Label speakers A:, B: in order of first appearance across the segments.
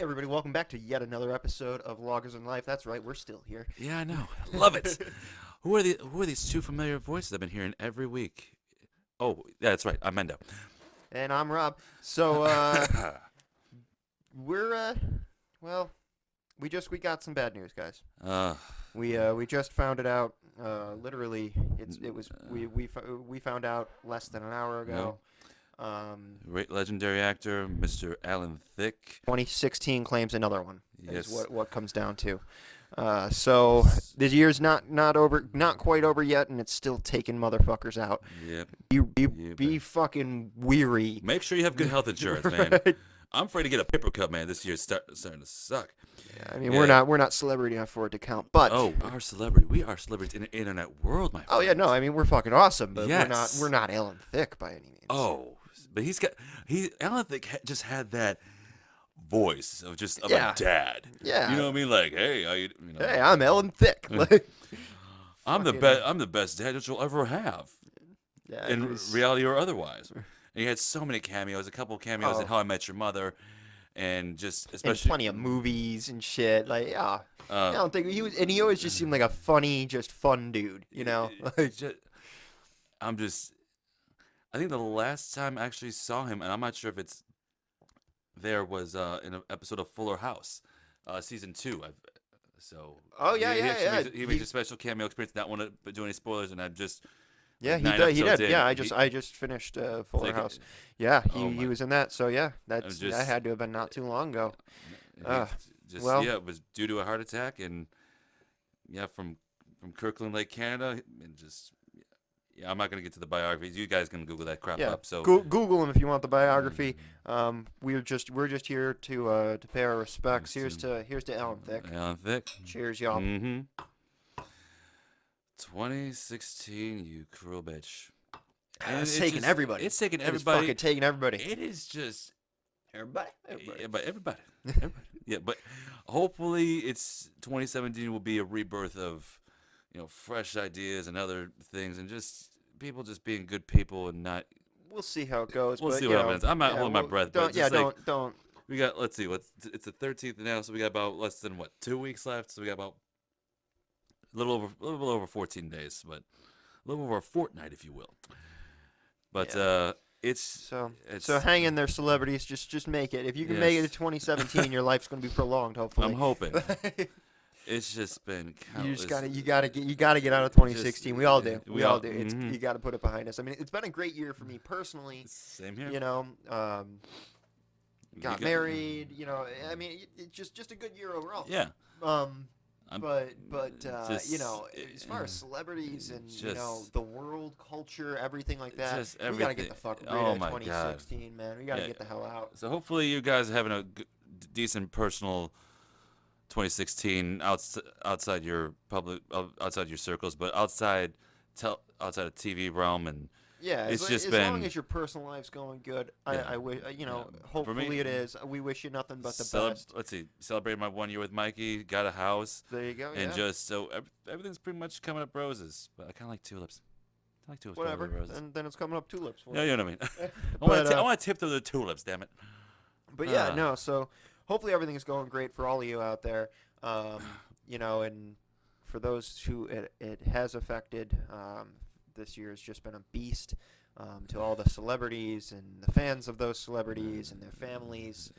A: everybody, welcome back to yet another episode of Lagers&Life. That's right, we're still here.
B: Yeah, I know. Love it. Who are these two familiar voices I've been hearing every week? Oh, yeah, that's right. I'm Mendo.
A: And I'm Rob. So, we're, well, we got some bad news, guys. We just found it out, literally, we found out less than an hour ago.
B: Legendary actor, Mr. Alan Thicke.
A: 2016 claims another one.
B: Yes.
A: Is what comes down to. So the year's not quite over yet, and it's still taking motherfuckers out.
B: Yep.
A: Be fucking weary.
B: Make sure you have good health insurance, man.
A: Right.
B: I'm afraid to get a paper cut, man. This year's starting to suck.
A: Yeah, I mean, we're not celebrity enough for it to count, but
B: our celebrity. We are celebrities in the internet world, my friend.
A: Oh yeah, no, I mean we're fucking awesome, but
B: yes.
A: we're not Alan Thicke by any means.
B: Oh, but Alan Thicke just had that voice of a dad.
A: Yeah.
B: You know what I mean? Like, hey,
A: hey, I'm Alan Thicke.
B: I'm the best dad that you'll ever have.
A: Yeah,
B: in reality or otherwise. And he had so many cameos, a couple of cameos in How I Met Your Mother, and just especially
A: plenty of movies and shit. Like, I don't think he was, and he always just seemed like a funny, just fun dude. You know,
B: I think the last time I actually saw him, and I'm not sure if it's there, was in an episode of Fuller House, season 2. He made a special cameo experience. Not want to do any spoilers, and
A: he did. Yeah, I just finished Fuller House. Yeah, he was in that. So yeah, that had to have been not too long ago.
B: It was due to a heart attack, and from Kirkland Lake, Canada, and I'm not gonna get to the biography. You guys can Google that crap up. So
A: Google him if you want the biography. We're just here to pay our respects. Here's to Alan Thicke.
B: Alan Thicke.
A: Cheers, y'all.
B: 2016, you cruel bitch.
A: It's taking everybody.
B: It's taking everybody.
A: It's fucking taking everybody.
B: It is just
A: everybody.
B: Yeah, but everybody. Yeah, but hopefully 2017 will be a rebirth of fresh ideas and other things, and just people just being good people and not.
A: We'll see how it goes.
B: We'll see what happens. I'm not holding my breath.
A: Don't.
B: We got. Let's see. It's the 13th now, so we got about less than 2 weeks left. So we got about a little over 14 days, but a little over a fortnight, if you will. But so hang in there, celebrities. Just make it. If you can make it to 2017, your life's going to be prolonged. Hopefully, I'm hoping. It's just been countless.
A: You gotta get out of 2016. We all do. We all do. You got to put it behind us. I mean, it's been a great year for me personally.
B: Same here.
A: Got married. I mean, it's just a good year overall.
B: Yeah.
A: But as far as celebrities and the world culture, everything like that, we gotta get the fuck rid of 2016, man. We gotta get the hell out.
B: So hopefully you guys are having a decent personal 2016 outside your circles, but outside of TV realm, and
A: as long as your personal life's going good, I wish hopefully me, it is. We wish you nothing but the best.
B: Let's see, celebrated my 1 year with Mikey, got a house.
A: There you go.
B: And everything's pretty much coming up roses, but I kind of like tulips.
A: Whatever.
B: Roses.
A: And then it's coming up tulips.
B: Yeah, you know what I mean. I want to tip to the tulips, damn it.
A: But so hopefully everything's going great for all of you out there. And for those who it has affected, this year has just been a beast. To all the celebrities and the fans of those celebrities and their families,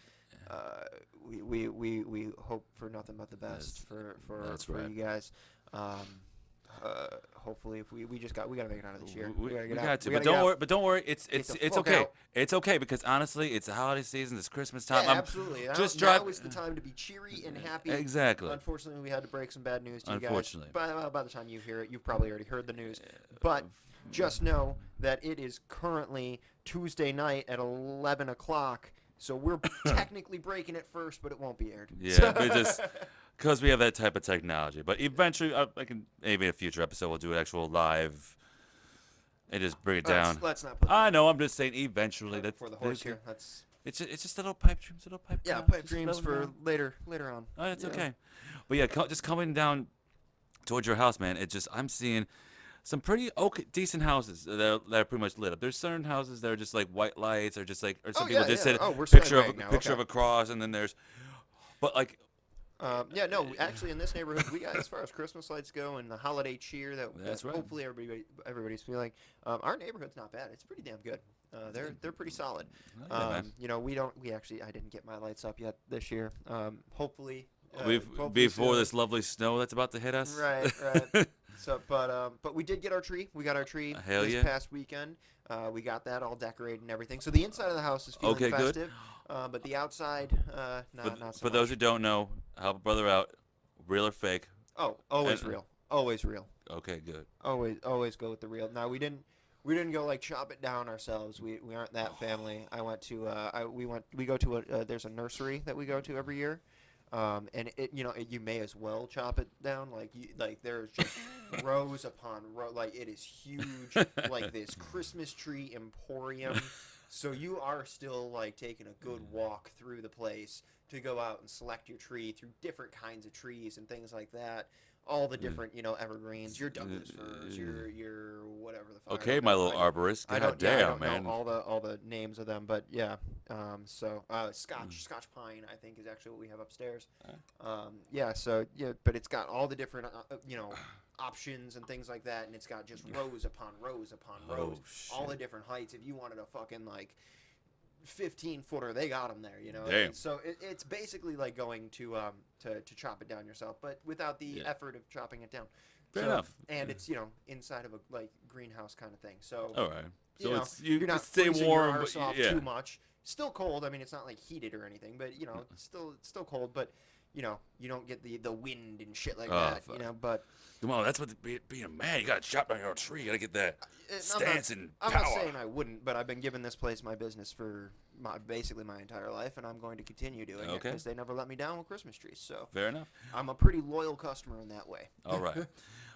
A: we hope for nothing but the best for you guys. Hopefully, if we gotta make it out of this year. We got to.
B: But don't worry. It's okay.
A: Out.
B: It's okay because honestly, it's the holiday season. It's Christmas time.
A: Yeah, absolutely. Now is the time to be cheery and happy.
B: Exactly.
A: Unfortunately, we had to break some bad news to you guys.
B: Unfortunately.
A: By the time you hear it, you've probably already heard the news. But just know that it is currently Tuesday night at 11 o'clock. So we're technically breaking it first, but it won't be aired.
B: Yeah, because we have that type of technology. But eventually, maybe in a future episode, we'll do an actual live and just bring it down.
A: Let's not put
B: I know, I'm just saying eventually.
A: For the horse here.
B: It's just little pipe dreams,
A: Yeah, pipe dreams for later on.
B: Oh, it's okay. But yeah, just coming down towards your house, man, I'm seeing some pretty decent houses that are pretty much lit up. There's certain houses that are just like white lights, or just like, or some people just said picture of a cross, and then there's But like,
A: No, actually, in this neighborhood, we got as far as Christmas lights go and the holiday cheer
B: That's
A: that
B: right.
A: hopefully everybody's feeling. Our neighborhood's not bad. It's pretty damn good. They're pretty solid.
B: yeah, man.
A: I didn't get my lights up yet this year. Hopefully,
B: Before
A: soon.
B: this lovely snow that's about to hit us.
A: Right, right. So, but we did get our tree. We got our tree
B: Hell
A: this
B: yeah.
A: past weekend. We got that all decorated and everything. So the inside of the house is feeling
B: Okay, good.
A: festive. But the outside, not so
B: For those
A: much.
B: who don't know, help a brother out. Real or fake?
A: Oh, always
B: And-
A: real. Always real.
B: Okay, good.
A: Always go with the real. Now we didn't go like chop it down ourselves. We aren't that family. I went to we go to there's a nursery that we go to every year. And you may as well chop it down like there's just rows upon row, like it is huge, like this Christmas tree emporium. So you are still like taking a good walk through the place to go out and select your tree through different kinds of trees and things like that. All the different, evergreens, your Douglas firs, your whatever the fuck. I
B: Okay,
A: don't
B: my
A: know.
B: little arborist.
A: I
B: God
A: don't, I
B: damn,
A: don't
B: man.
A: know all the names of them, but yeah. Scotch pine, I think, is actually what we have upstairs. But it's got all the different, options and things like that, and it's got just rows upon rows upon rows, all the different heights. If you wanted a fucking like 15-footer, they got them there,
B: Damn.
A: So it's basically like going to chop it down yourself, but without the effort of chopping it down.
B: Fair enough.
A: And it's inside of a like greenhouse kind of thing. So
B: All right. So
A: you're not
B: stay
A: freezing
B: warm,
A: your arse
B: but
A: off
B: yeah.
A: too much. Still cold. I mean, it's not like heated or anything, but it's still cold. But you don't get the wind and shit like that.
B: Fuck.
A: But
B: Come on, that's what being a man. You gotta chop down your tree. You gotta get that stance and
A: I'm
B: power.
A: not saying I wouldn't, but I've been giving this place my business for basically my entire life, and I'm going to continue doing it
B: Okay.
A: because they never let me down with Christmas trees. So
B: Fair enough.
A: I'm a pretty loyal customer in that way.
B: All right.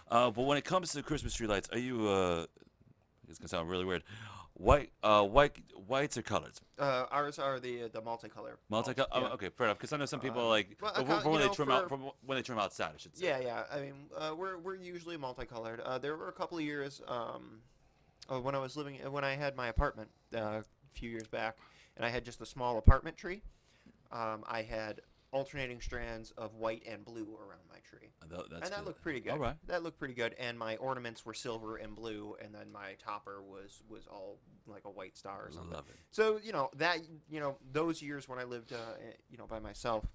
B: But when it comes to Christmas tree lights, are you? It's gonna sound really weird. Whites or colors?
A: Ours are the multicolor.
B: Multicolor.
A: bulbs, yeah.
B: Okay, fair enough. Because I know some people like
A: well,
B: from when they trim out
A: for-
B: from when they trim outside. I should say.
A: Yeah. I mean, we're usually multicolored. There were a couple of years when I had my apartment a few years back, and I had just a small apartment tree. I had alternating strands of white and blue around my tree.
B: That's
A: That
B: good.
A: looked pretty good.
B: All right.
A: That looked pretty good. And my ornaments were silver and blue, and then my topper was all like a white star or something.
B: Love it.
A: So those years when I lived by myself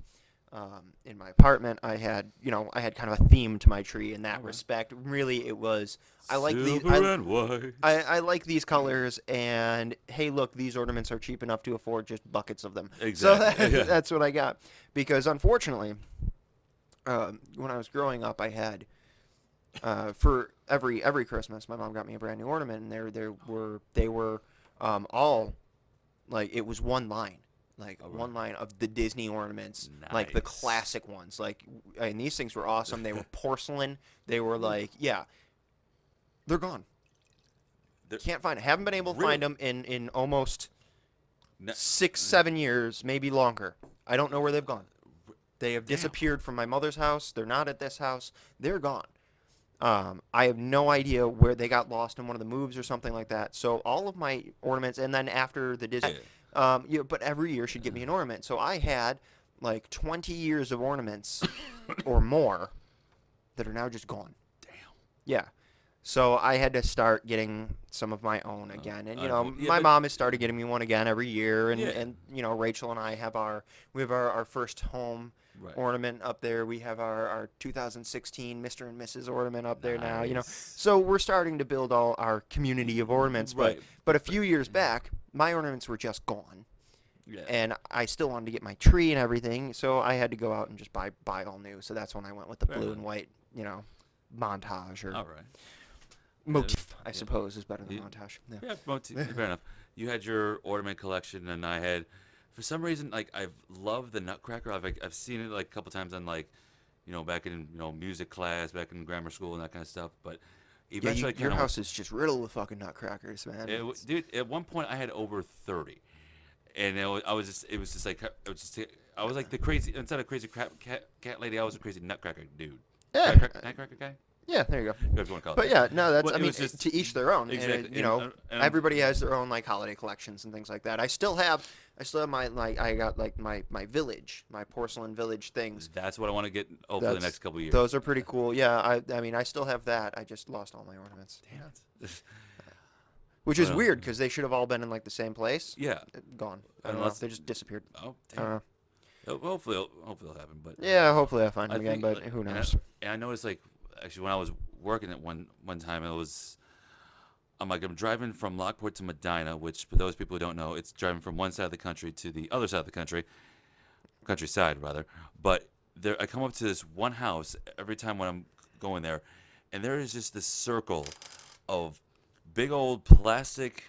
A: in my apartment, I had kind of a theme to my tree in that respect. Really, it was I like these.
B: Silver and white.
A: I like these colors, and hey, look, these ornaments are cheap enough to afford just buckets of them.
B: Exactly.
A: So
B: Yeah.
A: that's what I got. Because unfortunately, when I was growing up, I had for every Christmas, my mom got me a brand new ornament, and they were all like it was one line. Like one line of the Disney ornaments, like the
B: Nice.
A: classic ones. And these things were awesome. They were porcelain. They were they're gone. Can't find it. Haven't been able to find them in almost 6-7 years, maybe longer. I don't know where they've gone. They have disappeared from my mother's house. They're not at this house. They're gone. I have no idea where they got lost in one of the moves or something like that. So all of my ornaments, and then after the Disney, but every year she'd give me an ornament. So I had like 20 years of ornaments or more that are now just gone.
B: Damn.
A: Yeah. So I had to start getting some of my own again, and my
B: but-
A: mom has started getting me one again every year, and
B: Yeah.
A: and Rachel and I have our first home
B: Right.
A: ornament up there. We have our 2016 Mr. and Mrs. ornament up there now.
B: Nice.
A: So we're starting to build all our community of ornaments.
B: Right.
A: But a few years back, my ornaments were just gone,
B: Yeah.
A: and I still wanted to get my tree and everything, so I had to go out and just buy all new. So that's when I went with the
B: Fair
A: blue
B: enough.
A: and white, montage or
B: All right.
A: motif, I suppose, is better than
B: Yeah.
A: montage. Yeah.
B: Yeah, fair enough. You had your ornament collection, and I had, for some reason, like I've loved the Nutcracker. I've seen it like a couple times on like, back in music class, back in grammar school and that kind of stuff. But
A: Yeah,
B: eventually,
A: your house is just riddled with fucking nutcrackers, man.
B: dude. At one point, I had over 30, and I was like the crazy instead of crazy cat lady, I was a crazy Nutcracker dude.
A: Yeah.
B: Nutcracker guy.
A: Yeah, there you go.
B: Whatever you want to call it.
A: But yeah, no, that's.
B: Well,
A: I
B: it
A: mean,
B: was just
A: to each their own.
B: exactly.
A: And you know,
B: And
A: everybody has their own like holiday collections and things like that. I still have my like I got like my village, my porcelain village things.
B: that's what I want to get over the next couple of years.
A: Those are pretty cool. Yeah, I mean, I still have that. I just lost all my ornaments.
B: Damn it.
A: Which is weird because they should have all been in like the same place.
B: Yeah.
A: Gone. I don't know. They just disappeared.
B: Oh,
A: I don't know.
B: damn. Hopefully it'll happen. But
A: Yeah, hopefully I find them again,
B: think,
A: but
B: like,
A: who knows?
B: And I noticed, like, actually, when I was working at one time, I'm driving from Lockport to Medina, which for those people who don't know, it's driving from one side of the country to the other side of the countryside rather. But I come up to this one house every time when I'm going there, and there is just this circle of big old plastic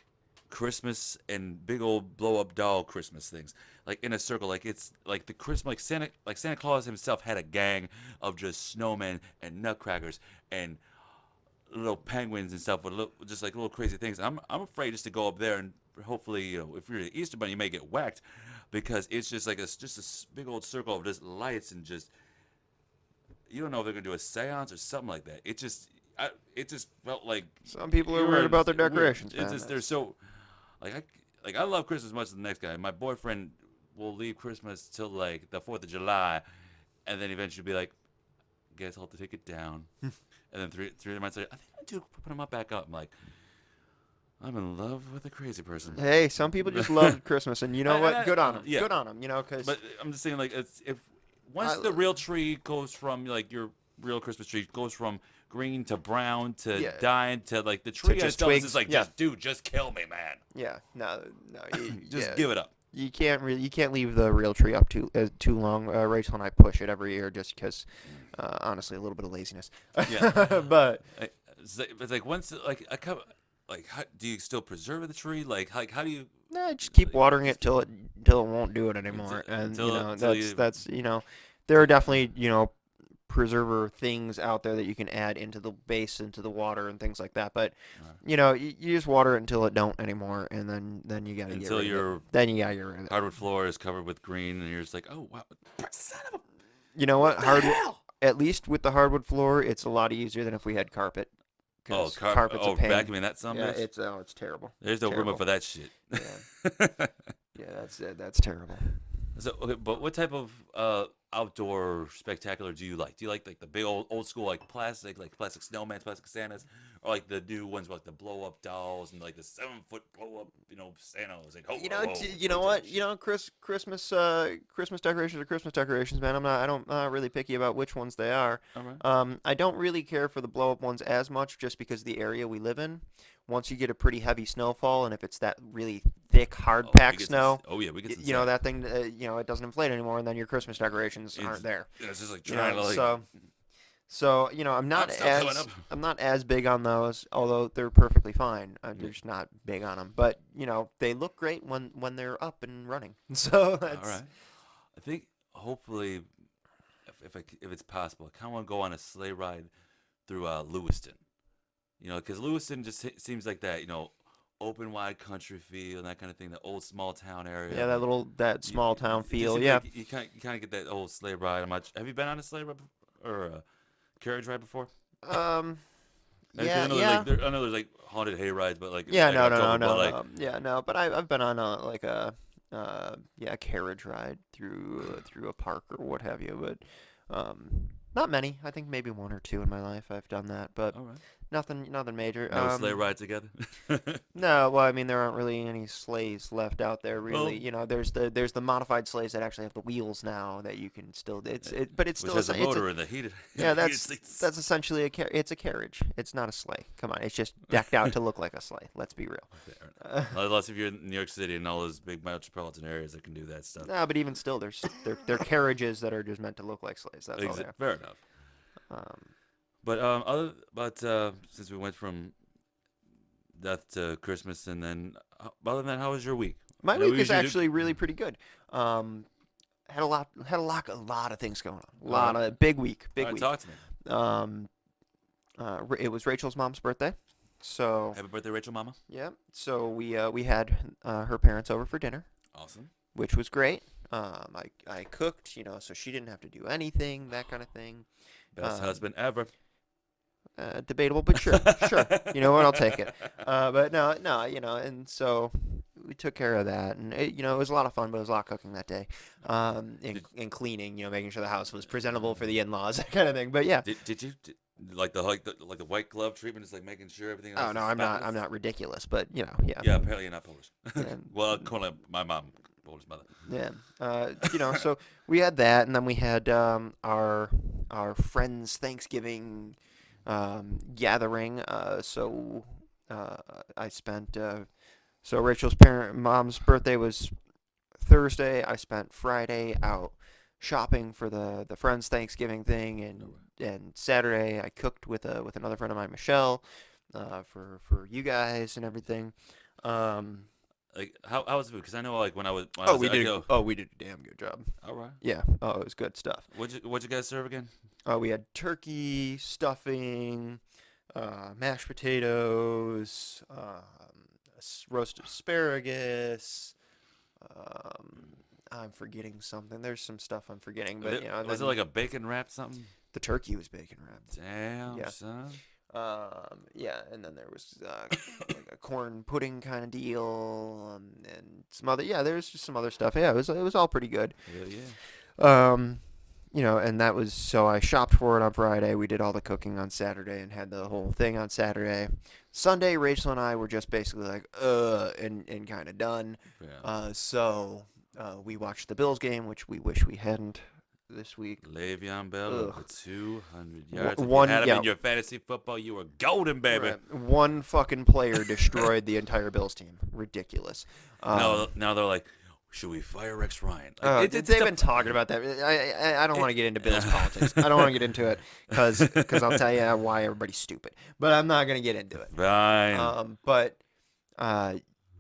B: Christmas and big old blow up doll Christmas things, like in a circle. Like it's like the Christmas, like Santa Claus himself had a gang of just snowmen and nutcrackers and little penguins and stuff with just like little crazy things. I'm afraid just to go up there and hopefully, you know, if you're the Easter Bunny, you may get whacked because it's just like just a big old circle of just lights and just you don't know if they're gonna do a seance or something like that. It just felt like
A: Some people are worried about their decorations, man.
B: It's just they're so I love Christmas as much as the next guy. My boyfriend will leave Christmas till like the 4th of July, and then eventually be like, "Guess I'll have to take it down." And then three months later, I think I do put them up back up. I'm like, I'm in love with a crazy person.
A: Hey, some people just love Christmas, and you know what? Good on them.
B: Yeah.
A: Good on them. You know, because
B: But I'm just saying, like, once the real tree goes from like your real Christmas tree goes from green to brown to dying to like the tree
A: just
B: itself is
A: twigs.
B: just like, just kill me, man.
A: yeah, no,
B: Just give it up.
A: You can't leave the real tree up too long. Rachel and I push it every year just because, honestly, a little bit of laziness.
B: Yeah.
A: But
B: It's like once how, do you still preserve the tree? Like how do you?
A: nah, just keep watering it till it won't do it anymore. That's there are definitely preserver things out there that you can add into the base, into the water and things like that. But you just water it until it don't anymore, and then you gotta get rid of it. Then you gotta get rid of it.
B: Hardwood floor is covered with green, and you're just like, oh wow, son of a.
A: You know what?
B: Hell?
A: At least with the hardwood floor, it's a lot easier than if we had carpet.
B: Oh,
A: carpet's a pain.
B: Vacuuming that some
A: Yeah, it's terrible.
B: There's no room for that shit.
A: Yeah, that's terrible.
B: So, okay, but what type of outdoor spectacular do you like? Do you like the big old school like plastic snowman, plastic Santas, or like the new ones with like the blow up dolls and like the 7-foot blow up Santas? Like,
A: You know what? Christmas decorations are Christmas decorations, man. I'm not really picky about which ones they are.
B: All right.
A: I don't really care for the blow up ones as much, just because the area we live in. Once you get a pretty heavy snowfall, and if it's that really thick, hard packed snow,
B: we get some
A: that thing, it doesn't inflate anymore, and then your Christmas decorations aren't there.
B: Yeah, it's just like trying to like.
A: So I'm not as big on those, although they're perfectly fine. I'm just not big on them, but they look great when they're up and running. So that's
B: all right. I think hopefully, if it's possible, I kind of want to go on a sleigh ride through Lewiston. Because Lewiston just seems like that, open, wide country feel and that kind of thing, the old small town area.
A: Yeah, that small town feel.
B: Yeah,
A: Yeah,
B: you kind of get that old sleigh ride. Have you been on a sleigh ride or a carriage ride before?
A: Yeah.
B: I know there's like haunted hay rides, but like
A: yeah,
B: like
A: no. But I've been on a carriage ride through a park or what have you, but not many. I think maybe one or two in my life I've done that, but.
B: All right.
A: Nothing major.
B: No sleigh ride together.
A: No, well, I mean there aren't really any sleighs left out there. Really, there's the modified sleighs that actually have the wheels now that you can still. But it's
B: which
A: still
B: has a motor in the heated.
A: Yeah, that's essentially it's a carriage. It's not a sleigh. Come on, it's just decked out to look like a sleigh. Let's be real.
B: Unless if you're in New York City and all those big metropolitan areas that can do that stuff.
A: No, but even still, they're carriages that are just meant to look like sleighs. That's all they are.
B: Fair enough. But since we went from death to Christmas, and then other than that, how was your week?
A: My week is actually really pretty good. Had a lot of things going on. Big week.
B: Talk to me.
A: It was Rachel's mom's birthday, so
B: Happy birthday, Rachel, Mama.
A: yeah. So we had her parents over for dinner,
B: Awesome.
A: which was great. I cooked, so she didn't have to do anything, that kind of thing.
B: Best husband ever.
A: debatable, but sure, sure. You know what? I'll take it. But no, and so we took care of that, and it was a lot of fun, but it was a lot of cooking that day, and cleaning, making sure the house was presentable for the in-laws, that kind of thing. But yeah.
B: Did you like the white glove treatment is like making sure everything else
A: Oh no,
B: is
A: I'm not ridiculous, but yeah.
B: Yeah, apparently you're not Polish.
A: And,
B: Well, according to my mom, Polish mother.
A: yeah. So we had that, and then we had our friends' Thanksgiving gathering. So I spent. So Rachel's mom's birthday was Thursday. I spent Friday out shopping for the friends' Thanksgiving thing, and Saturday I cooked with another friend of mine, Michelle, for you guys and everything.
B: Like how was it? Because I know like when I was
A: We did a damn good job.
B: All right.
A: Yeah. Oh, it was good stuff.
B: What'd you guys serve again?
A: We had turkey, stuffing, mashed potatoes, roasted asparagus. I'm forgetting something. There's some stuff I'm forgetting, but
B: Was it like a bacon wrap something?
A: The turkey was bacon wrapped.
B: Damn,
A: Yeah.
B: son.
A: Yeah, and then there was like a corn pudding kind of deal, and some other. Yeah, there was just some other stuff. Yeah, it was all pretty good.
B: Hell yeah.
A: And that was so I shopped for it on Friday. We did all the cooking on Saturday and had the whole thing on Saturday. Sunday, Rachel and I were just basically like, and kind of done.
B: Yeah.
A: So we watched the Bills game, which we wish we hadn't this week.
B: Le'Veon Bell over 200 yards. If
A: One,
B: you had him
A: yeah.
B: in your fantasy football, you were golden, baby.
A: Right. One fucking player destroyed the entire Bills team. Ridiculous.
B: Now they're like, should we fire Rex Ryan? Like,
A: they've been talking about that. I don't want to get into Bills politics. I don't want to get into it because I'll tell you why everybody's stupid. But I'm not going to get into it.
B: Fine.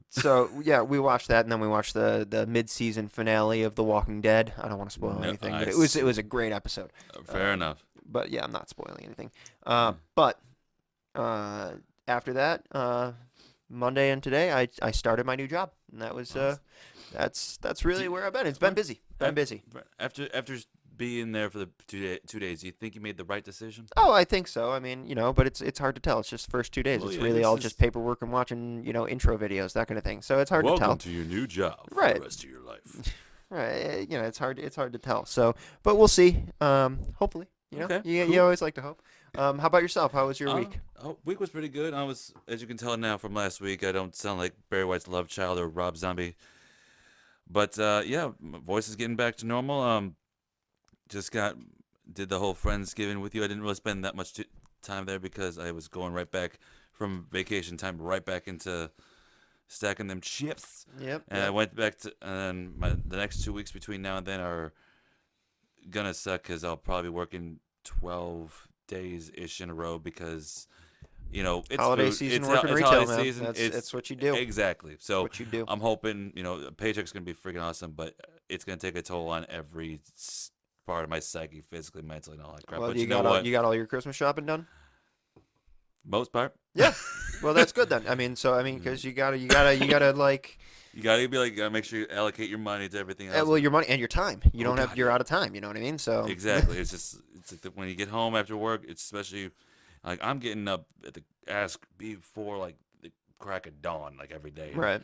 A: So yeah, we watched that, and then we watched the mid-season finale of The Walking Dead. I don't want to spoil anything, but it was a great episode.
B: Fair enough.
A: But yeah, I'm not spoiling anything. But after that, Monday and today, I started my new job, and that was that's really where I've been. It's been busy.
B: After being there for the 2 days, do you think you made the right decision?
A: Oh, I think so. I mean, but it's hard to tell. It's just the first 2 days.
B: Well,
A: It's
B: yeah,
A: really all just paperwork and watching, intro videos, that kind of thing. So it's hard to tell.
B: Welcome to your new job for
A: Right.
B: the rest of your life.
A: Right. It's hard to tell. So, but we'll see. Hopefully,
B: Okay,
A: you
B: cool.
A: always like to hope. How about yourself? How was your week?
B: Week was pretty good. As you can tell now from last week, I don't sound like Barry White's love child or Rob Zombie. But yeah, my voice is getting back to normal. Just did the whole Friendsgiving with you. I didn't really spend that much time there because I was going right back from vacation time right back into stacking them chips.
A: Yep.
B: And I went back to, and the next 2 weeks between now and then are gonna suck because I'll probably be working 12 days ish in a row because it's
A: holiday
B: food.
A: season,
B: It's
A: working
B: it's
A: retail,
B: holiday
A: man.
B: season.
A: That's what you do.
B: Exactly. So
A: What you do.
B: I'm hoping a paycheck's gonna be freaking awesome, but it's gonna take a toll on every part of my psyche, physically, mentally, and all that crap.
A: Well,
B: but
A: you
B: know
A: got
B: what?
A: you got all your Christmas shopping done?
B: Most part.
A: Yeah. Well, that's good then. Because you gotta like.
B: You gotta be like, make sure you allocate your money to everything else.
A: Well, your money and your time. You don't have.
B: God,
A: You're out of time. You know what I mean? So.
B: Exactly. It's like when you get home after work, it's especially like I'm getting up at the ass before like the crack of dawn, like every day.
A: Right.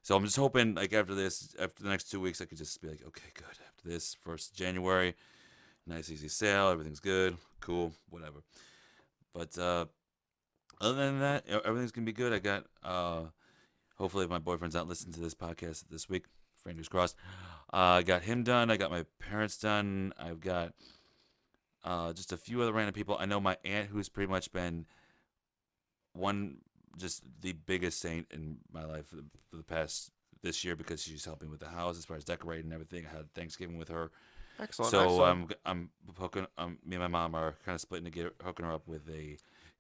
B: So I'm just hoping like after the next 2 weeks, I could just be like, okay, good. After this, 1st January, nice easy sale, everything's good, cool, whatever. But other than that, everything's gonna be good. I got hopefully if my boyfriend's not listening to this podcast this week, fingers crossed. I got him done. I got my parents done. I've got just a few other random people. I know my aunt, who's pretty much been just the biggest saint in my life for the past this year because she's helping with the house as far as decorating and everything. I had Thanksgiving with her.
A: Excellent.
B: So
A: excellent.
B: I'm hooking. Me and my mom are kind of splitting to hooking her up with a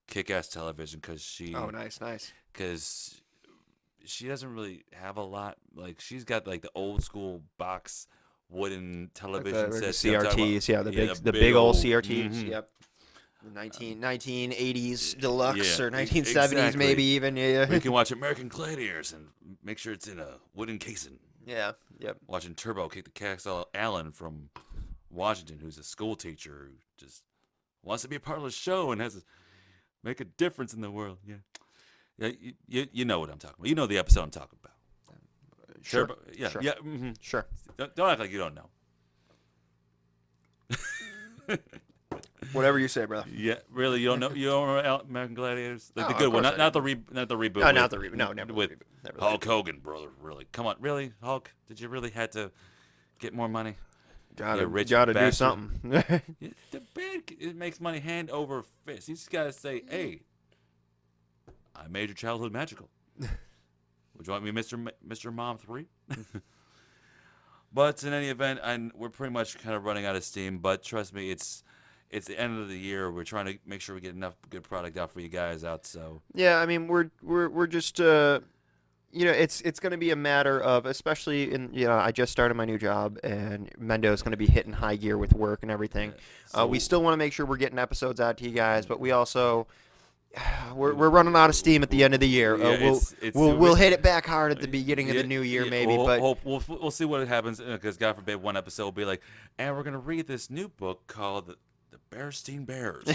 B: kick-ass television because she.
A: Oh, nice.
B: Because she doesn't really have a lot. Like she's got like the old school box wooden television
A: Like the
B: sets. You know what I'm talking
A: CRTs, yeah,
B: about?
A: the big old
B: old-
A: CRTs.
B: mhm.
A: Yep. The 1980s deluxe
B: Yeah,
A: or 1970s
B: exactly.
A: maybe even. Yeah.
B: We can watch American Gladiators and make sure it's in a wooden casing.
A: Yeah. Yep.
B: Watching Turbo kick the cast out of Alan from Washington, who's a school teacher who just wants to be a part of the show and has make a difference in the world. Yeah, yeah. You know what I'm talking about. You know the episode I'm talking about.
A: Sure.
B: Yeah.
A: Sure.
B: Yeah. Mm-hmm.
A: Sure.
B: Don't act like you don't know.
A: Whatever you say, brother.
B: Yeah, really, you don't know? You don't remember American Gladiators? Like
A: No,
B: the good
A: of
B: one,
A: course I
B: not the
A: didn't.
B: not the reboot.
A: No, not the reboot. No, never
B: with
A: the reboot. Never
B: Hulk Hogan, brother. Really? Come on, really, Hulk? Did you really have to get more money?
A: Gotta
B: rich
A: do
B: bastard.
A: something.
B: Yeah, the band it makes money hand over fist. You just gotta say, "Hey, I made your childhood magical." Would you want me, Mr. Mom 3? But in any event, we're pretty much kind of running out of steam. But trust me, it's the end of the year. We're trying to make sure we get enough good product out for you guys out. So
A: Yeah, I mean we're just it's going to be a matter of, especially I just started my new job, and Mendo is going to be hitting high gear with work and everything.
B: So-
A: We still want to make sure we're getting episodes out to you guys, but we also we're running out of steam at the end of the year.
B: Yeah,
A: We'll hit it back hard at the beginning of the new year, maybe.
B: We'll see what happens, because God forbid one episode will be like, and we're gonna read this new book called the Bearstein Bears.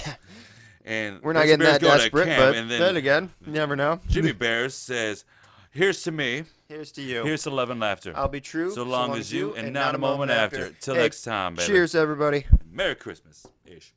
B: And
A: we're not
B: Bears
A: getting that
B: go to
A: desperate,
B: camp,
A: but
B: and
A: then again, you never know.
B: Jimmy Bears says, "Here's to me,
A: Here's to you.
B: here's to love and laughter.
A: I'll be true
B: so long as you, and not a moment after. Till
A: Hey,
B: next time, baby.
A: Cheers, everybody.
B: Merry Christmas, ish."